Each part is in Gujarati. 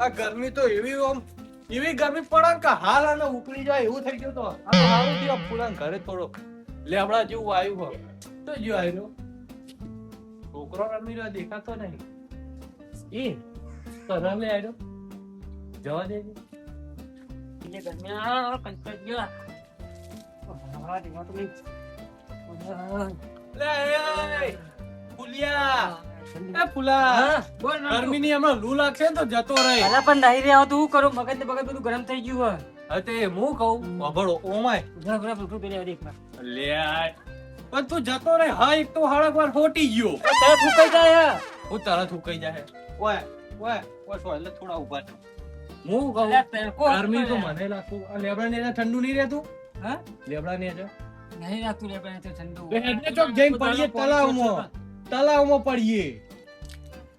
આ ગરમી તો એવી ગરમી પડે કે હાલ આને ઉકળી જાય એવું થઈ ગયું. તો આ તો હારું થયું ફૂલાન ઘરે થોડોક લેબડા જેવું આવ્યું હોય તો જો આવ્યો છોકરો રમી રહ્યો દેખાતો નહીં. એ તો રમે આવ્યો જવા દેજે. ગરમીની હમણાં લૂ લાગશે ને તો જતો રહે. પણ નહીં રહ્યા તું શું કરું મગજ ને બગજ બધું ગરમ થઈ ગયું હવે તે હું કહું વાપરો ઓમાય લે આય. પણ તું જતો રહે. હા એક તો હળક વાર ફોટી ગયો. ફૂકાઈ જાય હું તરત ઉકાઈ જાય. ઓય ઓય ઓય એટલે થોડા ઉભા થા. હું કહું ગરમી તો મને લાગતું. આ લેબડા ને ઠંડુ નહીં રહેતું. હા લેબડા ને નહીં રાખતું લેબડા તો ઠંડુ. એટલે ચોક જઈને પડીએ તલાવમાં પડીએ.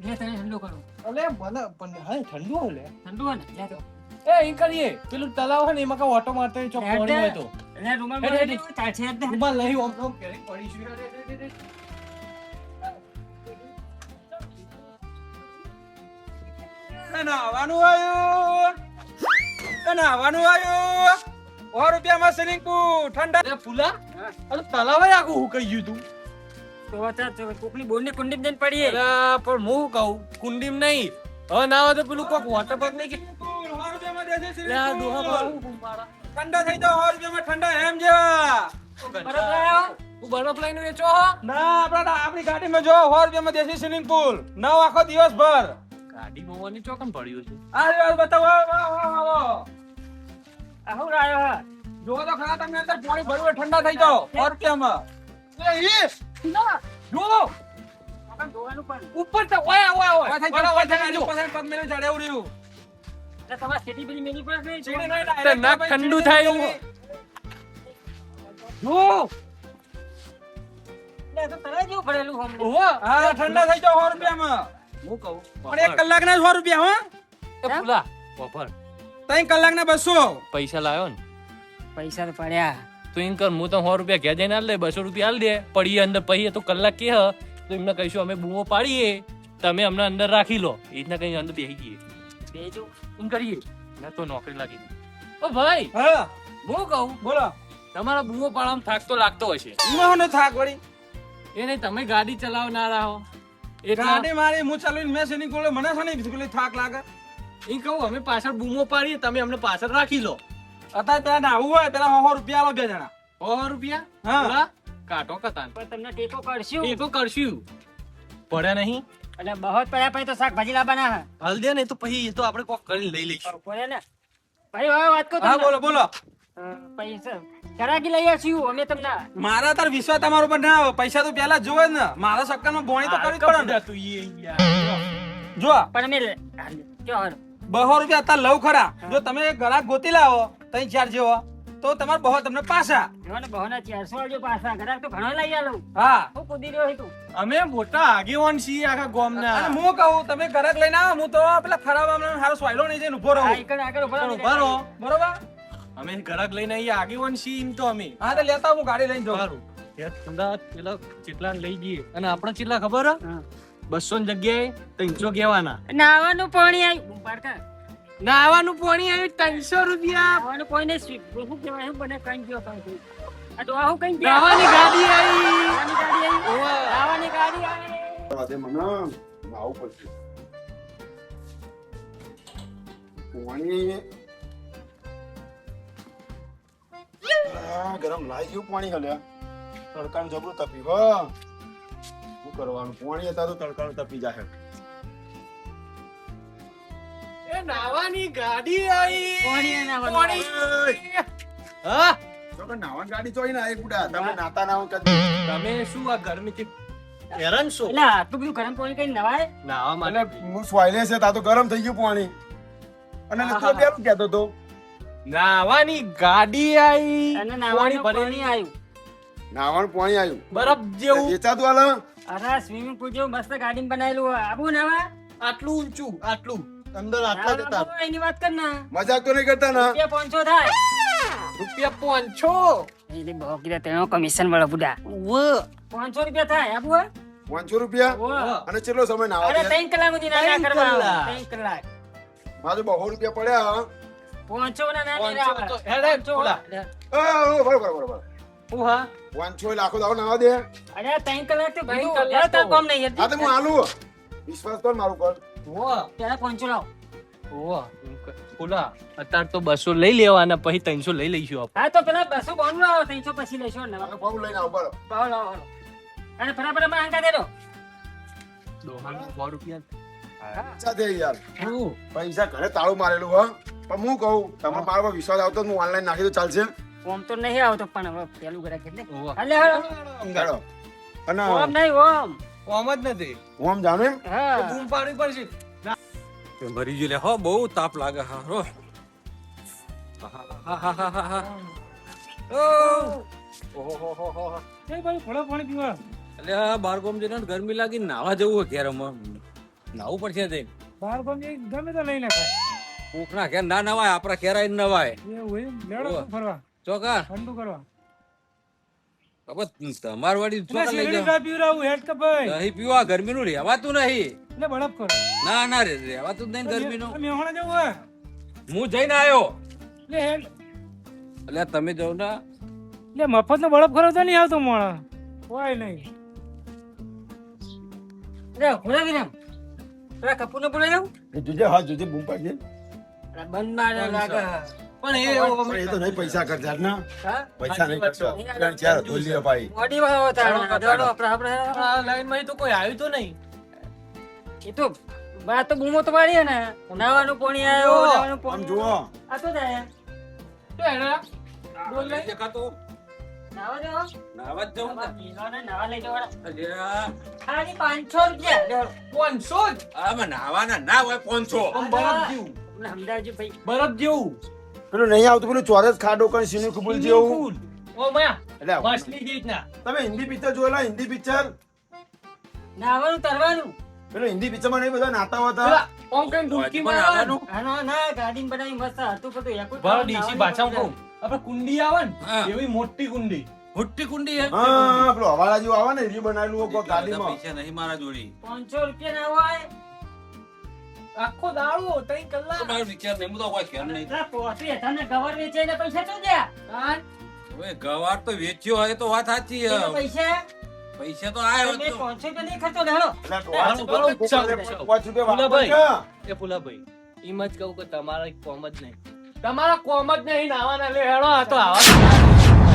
લે તને ઠંડુ કરું. અલે મને પણ હા ઠંડુ હલે ઠંડુ હે ને લે તો એ ઈ કરીએ પેલું તલાવ છે ને એમાં કા ઓટો મારતો હોય ચોક પાણી હોય તો એટલે રૂમાલ માં ચાલશે જ ને. રૂમાલ નહીં ઓમ ઓમ કેરી પડીશું. નાવાનું આવ્યું 100 રૂપિયામાં સ્વિમિંગ પુલ ઠંડા. અરે ફૂલા અરે તલાવ જ આખું હુકાઈ ગયું તું. તો કોકની બોલની કુંડી જઈને પડીએ. અરે પણ હું કહું કુંડીમ નહીં હવે ના આવે તો પેલું કોક વોટર પાર્ક નહીં કે 100 રૂપિયામાં દેશે લે swimming આ pool. ડોહા બાબુ મારા ઠંડા થઈ જાવ 100 રૂપિયામાં ઠંડા એમ જેવા. બરફ લાયો તું બરફ લઈને વેચો હો ના આપણી ગાડીમાં જો 100 રૂપિયામાં દેશે સ્વિમિંગ પુલ નવ આખો દિવસભર. ગાડી મોવાની ચોકન પડ્યું છે. આ રહ્યો બતાવો આવો આહુ રાયો હા જો તો ખરા તમે અંદર પાણી ભરવું ઠંડા થઈ જાવ 100 રૂપિયામાં. જો આપણ જોવાનું પણ ઉપર તો ઓય ઓય ઓય થઈ ઓય જાવ જો પગ મેલે ચડે એવું રહ્યું. એટલે તમારે સિટી પેલી મેની પર નહીં સીડી નહીં, તે direct નાક ભાઈ ઠંડુ સીડી થાય નહીં. જો એટલે તો તને જેવું ભરેલું હમ ઓહો હા ઠંડા થઈ જાવ 100 રૂપિયામાં. હું કહું પણ 1 કલાકના 100 રૂપિયા હો. એ ફૂલા વફર 3 કલાકના 200. પૈસા લાયો ને પૈસા તો પડ્યા તો એમ કર હું તો 100 રૂપિયા ઘેર જઈને આલ દે 200 રૂપિયા આલ દે પડીએ અંદર પહીએ તો કલાક કે હ તો એમને કહીશું અમે બૂમો પાડીએ તમે અમને અંદર રાખી લો એ રીતના કઈ અંદર બેસી જઈએ બેજો એમ કરીએ ના તો નોકરી લાગી ઓ ભાઈ હા હું કહું બોલો તમારા બૂમો પાડવામાં થાક તો લાગતો હશે એમાં હોનો થાક વળી. એ નહીં તમે ગાડી ચલાવનારા હો એટલે ગાડી મારી હું ચાલીને મેં સેની કોલે મને છે ને બિલકુલ થાક લાગે. એ કહું અમે પાછળ બૂમો પાડીએ તમે અમને પાછળ રાખી લો અત્યારે પેલા નાવું હોય પેલા 100 રૂપિયા આલો 2 જણા. 100 રૂપિયા હા. બોલા? કાઢો કતાન પણ તમને ટેકો કરશું એ તો કરશું પડ્યા નહીં એટલે બહુ જ પડ્યા પછી તો શાકભાજી લાવવાના હે હાલ દે ને તો પછી એ તો આપણે કોક કરીને લઈ લઈશું પડે ને ભાઈ હવે વાત કહું હા તમને. બોલો બોલો. પૈસા કરાકી લઈ આવશું અમે તમને મારા તાર વિશ્વાસ તમારો પર ના આવે. પૈસા તો પેલા જોવે જ ને મારા સક્કરમાં બોણી તો કરવી જ પડે ને. તું એ યાર જો પણ અમે કયો હર 200 રૂપિયા અત્યારે લઉં ખરા. જો તમે એક ગ્રાહક ગોતી લાવો 3-4 જેવો તો તમારે બહુ તમને પાછા. જોને બહોના 400 આવજો પાછા ઘરાક તો ઘણો લઈ આલું હા હું કૂદી રહ્યો છું અમે મોટા આગેવાન છીએ આખા ગામના અને હું કહું તમે ગ્રાહક લઈને આવો હું તો પેલા ખરાબ આમને હારો સ્વાયલો નહીં જઈને ઉભો રહું. આગળ ઉભા રહો. બરો બરોબર અમે ઘરાક લઈને આવીએ આગેવાન છીએ એમ તો અમે હા તો લેતા આવો, હું ગાડી લઈને જાઉં. સારું અમદાવાદ પેલા ચેટલા લઈ જઈએ અને આપણે ચેટલા ખબર હે? હા. 200 ની જગ્યાએ 300 કહેવાના નાવાનું પાણી આવ્યું પાડકા નાવાનું પાણી આવ્યું 300 રૂપિયા નાવાનું કોઈ નહીં શું કહેવાય શું બને કઈ ગયો કઈ આ તો આવું કઈ નાવાની ગાડી આવી નાવાની ગાડી આવી નાવાની ગાડી આવી રાધે મને આવું પડશે પાણી ગરમ લાઈ ગયું પાણી હલ્યા તડકાનું જબરું તપી હો શું કરવાનું પાણી હતા તો તડકાનું તપી જાય એ નાવાની ગાડી આવી પાણી એ નાવાનું. હા તો કે નાવન ગાડી ચોઈ ના એક બુડા તમે નાતા ના હોય કદી તમે શું આ ગરમીથી હેરાન છો એટલે આટલું બધું ગરમ પાણી કઈ નવાય નાવા એટલે માટે હું સ્વાઈલે છે તા તો ગરમ થઈ ગયું પાણી અને તો પેલું કહેતો તો નાવાની ગાડી આવી અને નાવાનું પાણી આવ્યું નાવાનું પાણી આવ્યું બરફ જેવું વેચાતું હાલ અરે સ્વિમિંગ પુલ જેવું મસ્ત ગાડી બનાવેલું હોય આબુ નવા આટલું ઊંચું આટલું અંદર આટલા જતા નાવાનું એની વાત કર ને મજાક તો નહીં કરતા ને રૂપિયા 500 થાય રૂપિયા 500 એટલે બહુ કીધા તેનો કમિશન વાળો બુડા 500 રૂપિયા થાય આબુ હે? 500 રૂપિયા ઓહ. અને કેટલો સમય નાવા અરે દે? 3 કલાક સુધી ના ત્રણ કરવા કલાક. 3 કલાક મારે 200 રૂપિયા પડ્યા. પાંચસો ના ના પાંચસો લેરા તો હેડે પેલા. બરોબર. હું હા 500 લાખો દાવ ના દે. અરે 3 કલાક તો ત્રણ કીધું કલાક યાર તાર તો. કામ નહીં હા તો હું આલું. વિશ્વાસ કર મારું પર. વાહ પેલા 500 લાવ વાહ પેલા અત્યારે તો 200 લઈ લેવાના પછી 300 લઈ લઈશું આપણે. હા તો પેલા 200 બોનું લાવો 300 પછી લેશો ને આ ફોર્મ લઈને આવ બરો. લાવો લાવો અને ફટાફટ માં આંકા દે દો દોહાનું 100 રૂપિયા. પૈસા દે યાર. હું પૈસા ઘરે તાળું મારેલું હો. પણ હું કહું તમારે મારા પર વિશ્વાસ આવતો હું ઓનલાઈન નાખી દઉં ચાલશે? ઓમ તો નહીં આવતો પણ હવે પેલું ઘરે એટલે વાહ. હાલે હાલો ચાલો. અને ઓમ નહીં ઓમ કોમ જ નથી. હું આમ જાણું એમ? હા બૂમ પાડવી પડશે. ભરી ગયું લે હો બહુ તાપ લાગે હા રો એટલે આ બાર ગામ જઈને ગરમી લાગી નાવા જવું ઘેર નાવું પડશે તે ગમે તો લઈ નાખાય કોકના ઘેર ના નવાય આપણા ઘેર આવીને નવાય એવું એમ લેડો ઓહ. ફરવા ચોકા ઠંડુ કરવા તમાર વાળી ચોકા લઈ શેરડી જાઓ ચા પીવડાવું હેડ કે ભાઈ નહીં પીવા ગરમી નું રહેવાતું નહીં એટલે બળફ કરો ના ના રહેવાતું જ નહીં ગરમી નું મેહોણા જવું હોય હું જઈને આવ્યો એટલે હેડ એટલે તમે જાવ ના એટલે મફત નો બળફ કરો તો નહીં આવતો મોણા હોય નહીં રે ઘોડા વિરામ પેલા કપૂરને બોલાવી દઉં એ જોજે હા જોજે બૂમ પાડજે. અરે બંધ મારે લાગે પણ એ પણ એ તો નહીં પૈસા કરતા જ ના. હા પૈસા નહીં કરતા. ત્રણ ચાર ધોઈ લે ભાઈ. મોડી વાવ હતા દોડો આપણે આ લાઈનમાં તો કોઈ આવ્યું તો નહીં. એ તો બા તો બૂમો તો પાડી ને નાવાનું પાણી આવ્યો નાવાનું આમ પાણી જુઓ. આ તો જાય તો એના બોલ લઈ. દેખાતો નાવા દેવો નાવા જ જવું ને. પીવાનો નાવા લઈ જવાના અલ્યા, ખાલી 500 રૂપિયા લેવો 500 જ. આમાં નાવાના ના હોય 500 આમ બરફ જેવું. તમને સમજાવજો ભાઈ બરફ જેવું. પેલું નહીં આવતું પેલું ચોરસ ખાડો કઈ સિની કુબુલ જેવું. ઓ માયા એટલે માછલી રીતના. તમે હિન્દી પિક્ચર જોયેલા? હિન્દી પિક્ચર નાવાનું તરવાનું પેલું હિન્દી પિક્ચરમાં નહીં બધા નાતા હતા. પેલા ઓમ કઈ ડૂબકી મારવાનું. આનો ના ગાડી બનાવી મસ્ત હતું બધું એકું બરાબર ડીસી ભાષામાં કહું. આપણે કુંડી આવે ને હા. એવી મોટી કુંડી. મોટી કુંડી હે હા પેલું હવાલા જેવું આવે ને એ બનાવેલું હોય કોઈ ગાડીમાં. પૈસા નહીં મારા જોડી 500 રૂપિયા ના હોય આખો દાડો 3 કલાક. તમારો વિચાર નહીં હું તો કોઈ ઘેર નહીં ના પોસી તમને ગવર વેચાઈને પૈસા તો દે હા. હવે ગવાર તો વેચ્યો હોય તો વાત સાચી હે. પૈસા પૈસા તો આયો તમે તો 500 રૂપિયા નહીં ખર્ચો લેલો એટલે હાલો, પાંચ ઉત્સવ, રૂપિયા ફૂલાભાઈ. વાપરજો. એ પુલાભાઈ એમ જ કહું કે તમારા કોમ જ નહીં. તમારા કોમ જ નહીં નાવાના લે હેડો આ તો આવા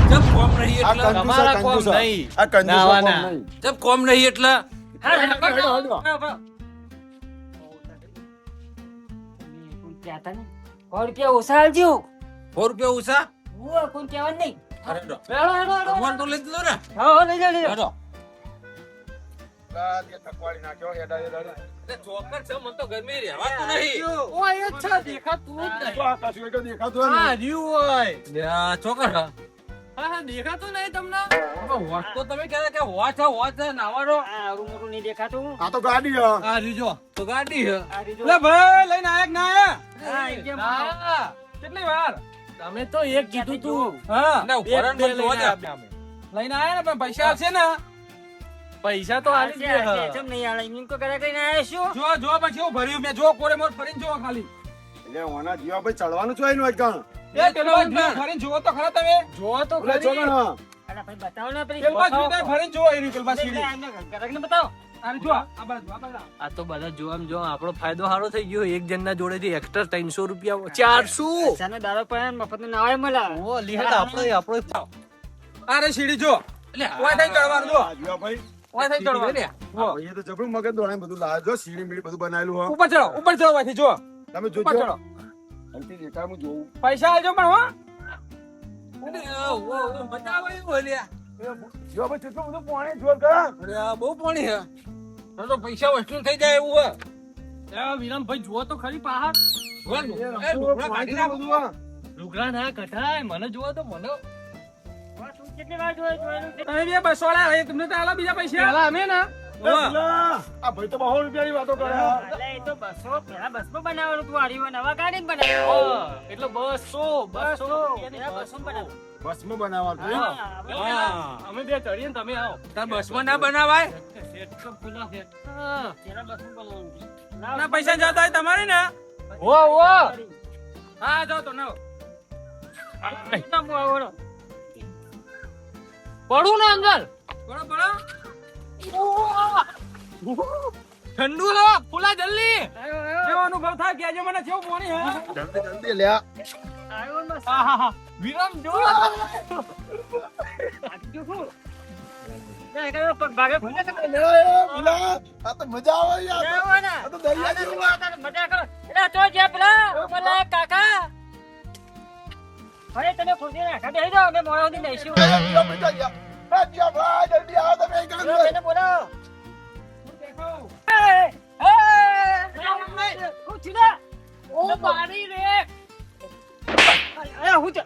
જબ કોમ નહીં આ એટલે તમારા કોમ કંજૂસા. નહીં. આ કંજૂસા નાવાના. કોમ નહીં. જબ કોમ નહીં એટલે હા હેડો, હેડો. કહેતા ને 100 રૂપિયા ઓછા આલજો 4 રૂપિયા ઓછા હું કોઈ કહેવાનું નહીં અરે હેડો. હેડો હેડો હેડો. ભગવાન તો લઈ જ લો ને હા લઈ જાઓ લઈ જાઓ હેડો. આ તે થકવાડી નાખ્યો, હેડા, હેડા, હેડા. એટલે ચોકર છે મને તો ગરમી રહેવાતું નહીં ઓય જ છે દેખાતું જ નહીં. તો આ કશું એક દેખાતું હોય ને. હા રહ્યું હોય. લે આ ચોકર હા હા દેખાતું નહીં તમને. વોચ તો તમે કહેતા કે વોચ છે નાવાનો આ આવું મોટું નહીં દેખાતું આ તો ગાડી હે. હા રહ્યું જો. તો ગાડી હે આ રીજો એટલે ભાઈ લઈને આયા કે ના આયા હા એકદમ ના, કેટલી વાર તમે તો એક કીધું તું. હા એટલે ફોરન બે પણ લઈને જોવા દે. આપ્યા અમે. લઈને આયા ને પણ પૈસા આવશે ને પૈસા તો આલી દે આ હા. કેમ નહીં આલે એમ તો કરે કરીને આયા શું જો જો પછી હું ભર્યું મેં જો કોરે મોર ફરીને જો ખાલી એટલે ઓના જીવા ભાઈ ચડવાનું છે એનું એક ગણ. એ પેલો ફરીને જુઓ તો ખરા તમે જો તો ઓલે ખરી. ચોગણ, હા. અલા ભાઈ બતાવો ને પેલી પેલમાં જુઓ ફરીને જુઓ એની પેલમાં સીડી ગરકને બતાવો આને જો આ બાજુ આ બાજુ આ તો બધા જોવામાં જો આપણો ફાયદો સારો થઈ ગયો. એક જણના જોડેથી એક્સ્ટ્રા 300 રૂપિયા 400. પૈસાનો દાડો પડે ને મફતનું નાવાય મળે ઓ લીહટ આપણો અરે સીડી જો એટલે ઓય થઈને ચડવાનું જો આ જીવા ભાઈ. ઓય થઈને ચડવાનું આ ભાઈએ તો જબરું મગજ દોડાઈને બધું લાવ્યો જો. સીડી બીડી બધું બનાવેલું હો. ઉપર ચડો વાથી જો તમે ઉપર જોજો. ચડો અહીંથી દેખાય હું જોઉં. પૈસા આલજો પણ હો બતાવો એવું લ્યા. જીવા ભાઈ કેટલું બધું પાણી જોર કર. અરે આ બહુ પાણી હે હવે તો પૈસા વસૂલ થઈ જાય એવું હે વિરામભાઈ જુઓ તો ખરી પહાડ. એ લુગડા કાઢી નાખ. બધું હા. લુગડા ના કઢાય. મને જુઓ તો મને કેટલી વાર જોયેલું છે? તમે બે બસો લા તમને તો આલા બીજા પૈસા પેલા અમે ના પેલા, આ ભાઈ તો 200 રૂપિયાની વાતો કરે. અલા, એ તો બસો પેલા બસમાં બનાવવાનું હતું આર્યું નવા ગાડી બનાવ્યું એટલે 200 પેલા બસો બનાવ્યું બસમાં બનાવવાનું. હા. અમે બે ચડીએ ને તમે આવો. તાર બસમાં ના બનાવાય શેઠ તો ખુલ્લા શેઠ. હા. પેલા બસમાં બનાવવાનું ના પૈસા જતા હોય તમારે ને ઓ ઓ હા જાઓ તો નાવ પડું ને અંદર બળો બળો ઠંડુ લો ફૂલા જલ્દી કેવો અનુભવ થાય કેજો મને કેવું પાણી હે જલ્દી જલ્દી લ્યા આહાહા. વિરમ જો પેલા આ તો મજા આવે યાર આ તો દરિયા જેવું મજા કરો એટલે તો જે પેલા કાકા હવે તમે ખુદી રાખા બેહી જાઓ અમે મોડા સુધી નહીશું મજા ગયા જીયા ભાઈ જલ્દી આવો તમે એક એને બોલો ઓ પાણી રે અરે હું તો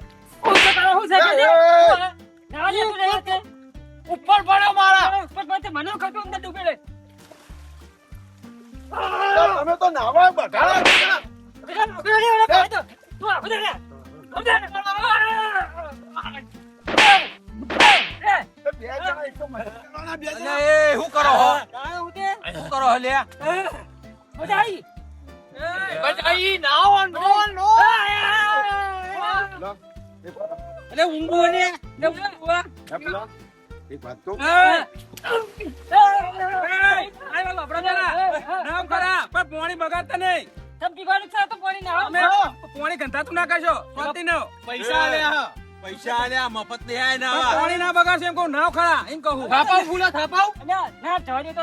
ઉપર પડો મારા ઉપર પાસે મને ખતો અંદર ડૂબે રે તમે તો નાવા બગાડા બે જણા એક તો મજાના બે અલે જણા એ શું કરો હો શું કરો હો લે બચાઈ નાઓ નો નો અલે ઊંઘો ને લે ઊંઘો પેલા એક વાત કહું આય લપડા જરા નામ ખરા પણ પાણી બગાડતા નહીં અમે પાણી ગંધાતું ના કરશો શાંતિ નો પૈસા લે પૈસા આલ્યા મફત નહીં આય ના પાણી ના બગાડશો એમ કહું નાવ ખરા એમ કહું થાપાવ ફૂલા થાપાવ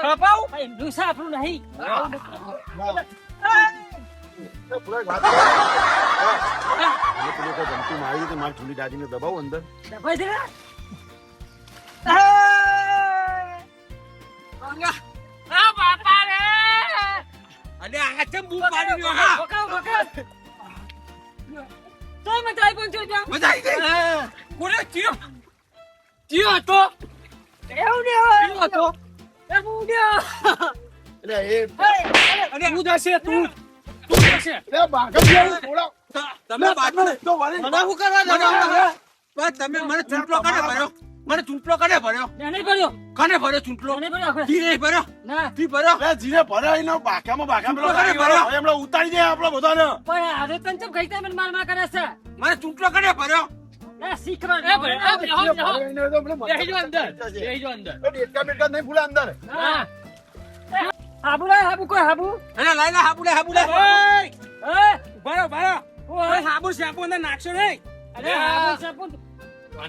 થાપાવ પેલા એક વાત કહું હા પેલો તો ગમતું મારી તો મારી ઠંડી દાદીને દબાવું અંદર અલે આ ચમ બૂમ પાડી રહ્યો હા મજા આવી ગઈ બોલે ચિયો જીઓ હતો જીઓ હતો એટલે એ અરે તું જશે તું જશે એ બાગમ જેવું થોડા તમે બાજુ તો વાળી મને શું કરવા જવાનું બસ તમે મને ચૂંટલો કાને ભર્યો મને ચૂંટલો કાને ભર્યો કાને ભર્યો ચૂંટલો ધીરે ભર્યો ધી ભર્યો એ જીને ભરાય ને બાકામાં પેલો ગાડી વાળો હવે હમણાં ઉતારી દે આપણો બધાને મને ચૂંટલો કાને ભર્યો ભરાઈને તો પેલો બેહી જો અંદર બેહી જો અંદર એ ડેટકા બેટકા નહીં ભૂલા અંદર અરે લાઈલા હાબુ લે ભરો ભરો હાબુ શેમ્પુ અંદર નાખશો નહીં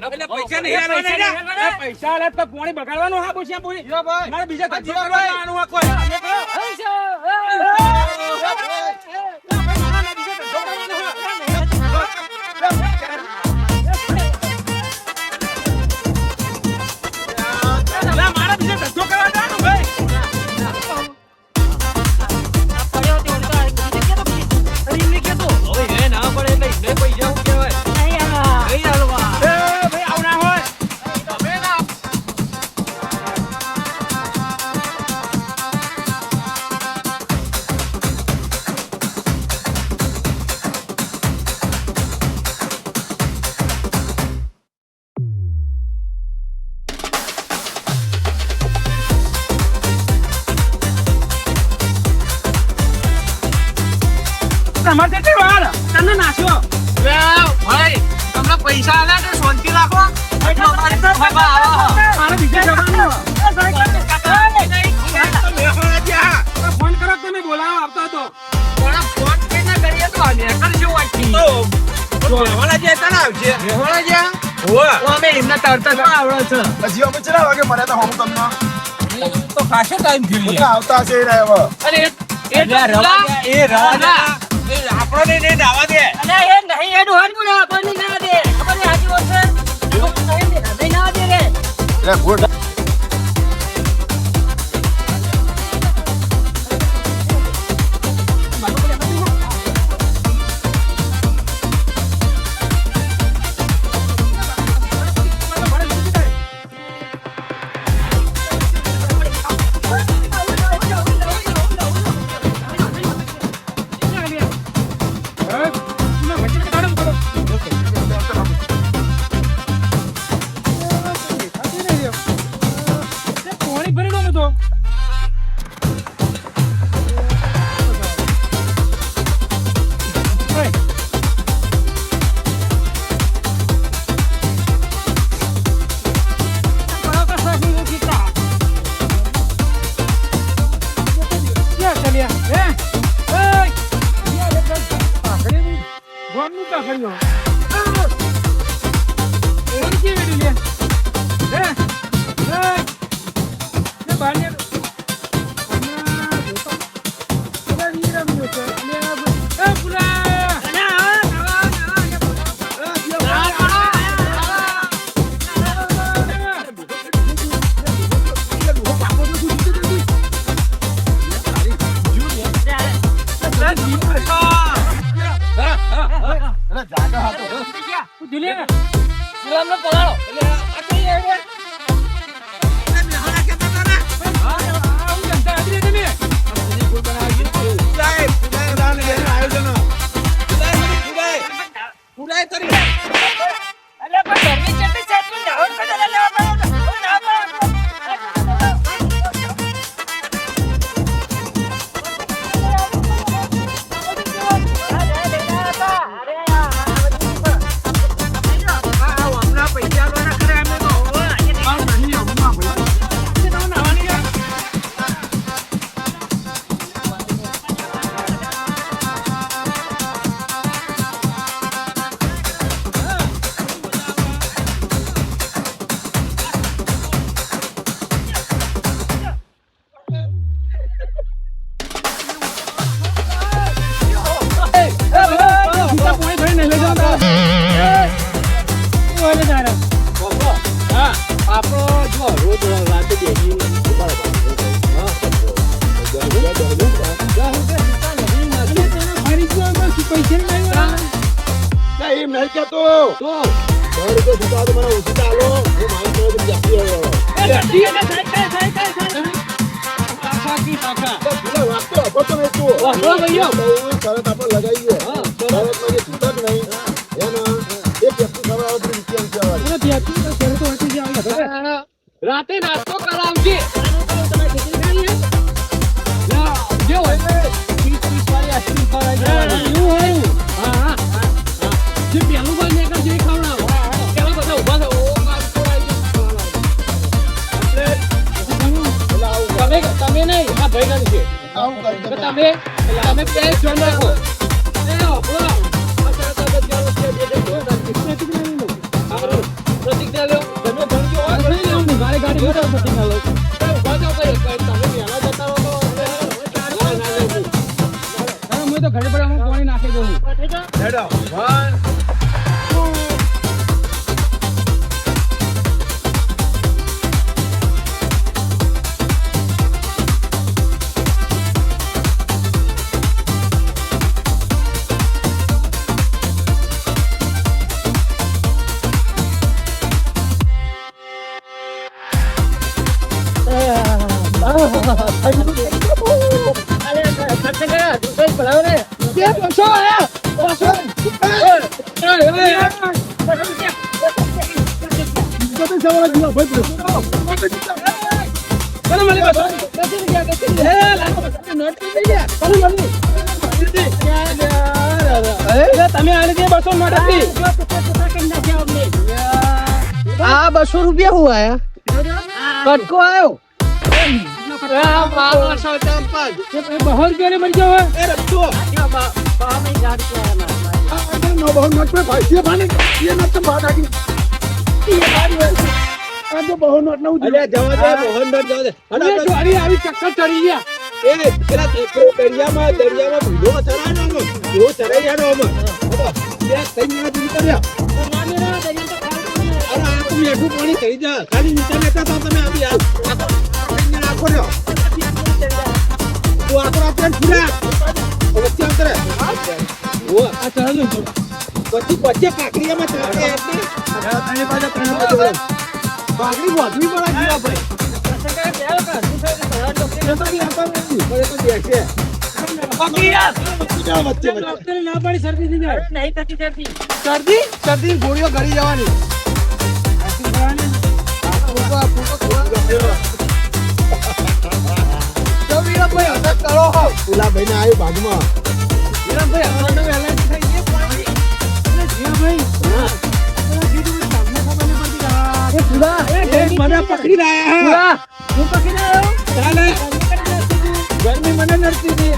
એટલે પૈસા નહીં આલવાના ને પૈસા આલે તો પાણી બગાડવાનું હાબુ શેમ્પુ મારે બીજા ધંધો કરવાનો આ કોઈ મારા બીજા ધંધો કરવાનો ભાઈ હવે હે ના પડે એટલે એને પૈસા હું કહેવાય નહીં હાલવા ભાઈ આવું ના હોય તમે ના તમારે કેટલી વાર તને નાખ્યો ભાઈ તમને પૈસા આલ્યા કે શાંતિ રાખો એટલે અમારી તો ખબર આવે મારે બીજા જવાનું ફોન કરો તમે બોલાવો આવતો હતો પણ ફોન કેને કરીએ તો અમે કરજો વાંચી મેવાડા જે તને આવશે મેહોણા જ્યાં હોવા અમે એમને તરત જ આવડે છે હજી અમે ચલા વાગે મને તો હું તમને તો ખાસો ટાઈમ થયો બધા આવતા હશે એ રહ્યા હવે અને એ આપણને નહીં આવવા દે એટલે ભૂલ કાકડીઓ. એની કેવી વેડી લે? હે? હે? લે બહાર ને. હમણાં જોતો. પેલા વીર આવ્યો છે. લે આ બ- એ પુલા! અરે જાગા હતો તું દિલે ને. આવું જનતા હતી ને તમે. બીજા પોણી ભરીને લઈ જાઓ તારા. શું હાલે તારા? મારી ગયો એમાં શું પૈસા નહીં આવ્યા? એમ નહીં કેતો તો મને ઓછી ચાલો હું મારી જોડે જાતી આવ્યો વાગતો હતો તો મેં તું શરત આપણે લગાવી ગયો શરતમાં જે છૂટક નહીં એના એક વ્યક્તિ ખબર રાતે નાસ્તો કરાવજે જે પેલું ભાઈ ને જે ખવડાવો પેલા બધા ઉભા થયો તમે નહીં આ ભાઈ ના છે તમે પેજ જોઈ રાખો મારી ગાડી હું તો ઘરે પર હું પાણી નાખી દઉં તમે આને જે 200 નોટ આપી આ 200 રૂપિયા હું આયા કટકો આવ્યો બહાર રૂપિયા ને મળી જાવ આવી ચક્કર ચડી ગયા દરિયામાં ભીડો ચરાનો એવો ચરાઈ જાનો અમે મેઠું પાણી થઈ જાય ખાલી નીચે લેતા તો તમે આવી નાખો ને તું આખો રાત ફૂલા વચ્ચે અંતરે આ ચાલુ પછી વચ્ચે કાકડીયામાં ચડે કાકડી વધવી પડે ડોક્ટરે ના પાડી શરદી થઈ જાય નહીં થતી શરદી શરદી ગોળીઓ ઘડી જવાની પેલા ભાઈ ને આવ્યું ભાગમાં મને પકડી રહ્યા હું પકડી આવ્યો ચાલે ગરમી મને નડતી હતી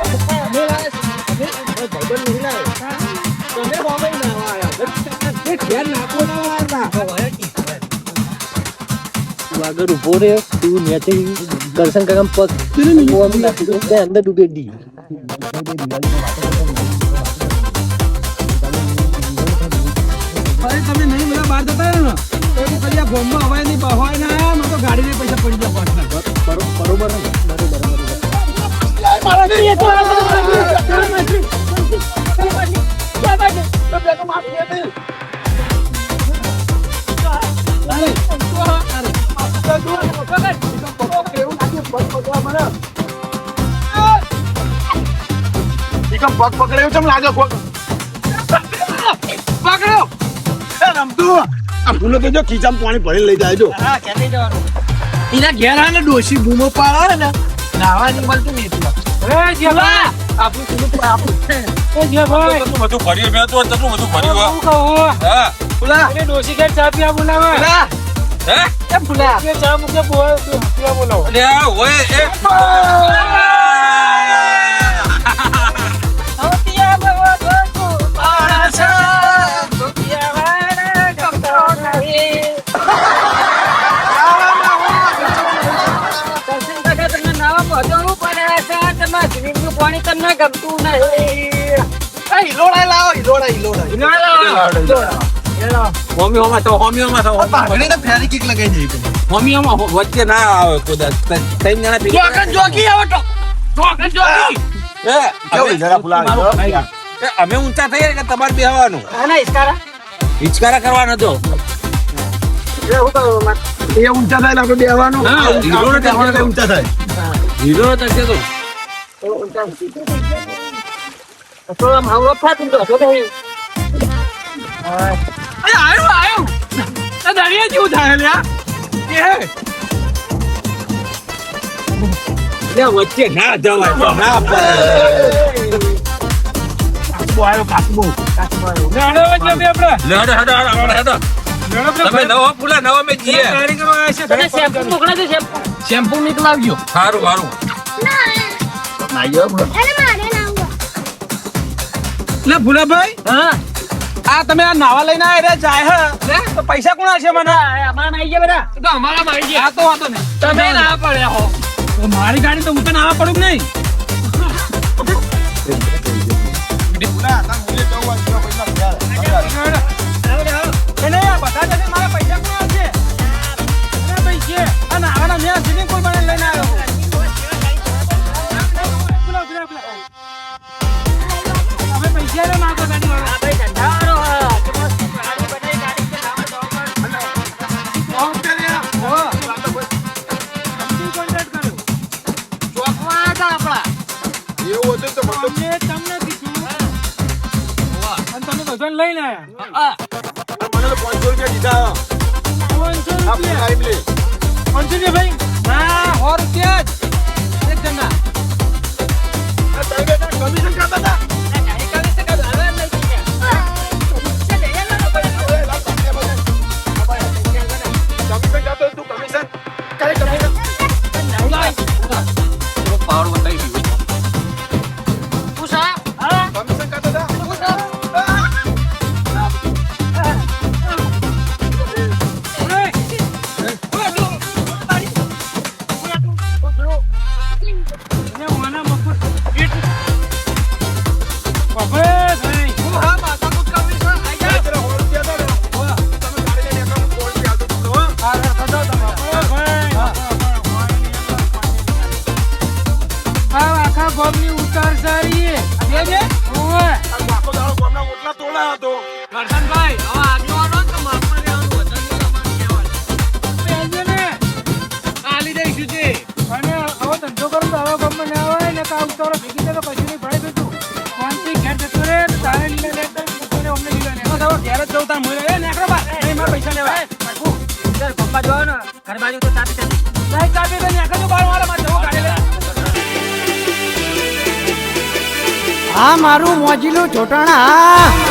ભાઈબંધ નહીં લાવે તમે બોમ્બે ના આગળ ઉભો રે તું નેચે કરશન કામ પગ ઓમ નાખી દે તે અંદર ડૂબે દી અરે તમે નહીં બધા બહાર જતા રહો ને તો કદી આ ગોમમાં હવાય નહીં બહાય ના આયા મને તો ગાડીને પૈસા પડી ગયા પાછા બરોબર ને? પગ પકડાયું ચમ લાગે કોક પકડો રમતું આ ભૂલો તો જો ખીચામાં પાણી ભરી લઈ જાય જો એના ઘેર આને ડોશી બૂમો પાડે ને નાવાની મળતું નહીં તું એ જેલા આપણું એ જે ભાઈ બધું ભર્યું મેં તો બધું ભર્યું હું કહું હા પુલા એ ડોશી ઘેર ચા પીવા બોલાવે હે એ પુલા એ ચા મુકે પીવા બોલાવો અરે આ ઓય એ પાણી તમને ગમતું નહીં હિલોડા લાવો હિલોડા હોમીઓમાં તો ભાગણી તો ફેરી કિક લગાઈ જઈ હોમીઓમાં વચ્ચે ના આવે કદાચ ત્રણ જણા ભેગા જોકી આવો તો કેવું જરા ફુલા અમે ઊંચા થઈએ કે તમારે બેહવાનું આના ઇસ્કારા હિચકારા કરવાનો તો એ ઊંચા થાય ને આપણે બેહવાનું હા, હીરોને બેહવાનું તો ઊંચા થાય હીરો થશે તો તો આમ હાવડો ફાતું તો તો આયો આ દરિયા જેવું થાય લ્યા એ વચ્ચે ના જવાય તો ના કાચબો લેડો વચ્ચે બે આપણે હેડો તમે નવા પુલા નવા મે જીએ તૈયારી કરવા આવ્યા છે શેમ્પુ મોકલા દે શેમ્પુ નીકળાવ્યો સારું લે ભુલાભાઈ હા આ તમે આ નાવા લઈને આવ્યા જાય હે તો પૈસા કોણ છે મને અમારા આવી ગયા બધા તો અમારા માં આવી ગયા આ તો વાતો નહીં તમે ના પડ્યા હો તો મારી ગાડી તો હું તો નાવા પડું જ નહીં એને આ બધા જશે મારા પૈસા કોણ છે અરે ભાઈ છે આ નાવાના મેં સ્વિમિંગ પૂલ બનાવીને લઈને આવ્યો હવે પૈસા રે માગો ગાડી વાળો ભાઈ ધંધાવાળો હા કે મસ્ત ગાડી બનાવી ગાડી કે નાવા જવા કોન્ટ્રાક્ટ કર્યો ચોકવા હતા આપણા એવું હતું તો મતલબ અમે તમને કીધું અને તમે બધાને લઈને આવ્યા મને તો 500 રૂપિયા દીધા 500 આ રૂપિયા ટાઈમ લે 500 રૂપિયા ભાઈ ના 100 રૂપિયા જ એક જણા કમિશન કરતા હતા કમિશન કરતો તું કમિશન કઈ કમિશન પાવર બતાવી દીધું કમિશન કરતા હતા આખા ગોમની ઉતાર સારી આખો દાડો ગામના ઓટલા તોડા હતો કરશનભાઈ હવે આગેવાનો તો માપમાં લેવાનું વધારે ને આલી દઈશું છે અને આવો ધંધો કરો તો આવા ગામમાં ના આવે ને કાં ઉતારો ભેગી જાય તો કશું નહીં ભરાઈ દીધું કોણથી ઘેર જતો રે તો તારે લીલે લે તો અમને લીલો ને ઘેર જ જવું તાર મોય એ નેકરો બા એ મારા પૈસા લેવા સર પપ્પા જોવો ને ઘર બાજુ તો ચાપી ચાપી સાહેબ ચાપી તો નેકરો બાર મારા માં જવું ગાડી લે આ મારું મોજીલું ચોટાણા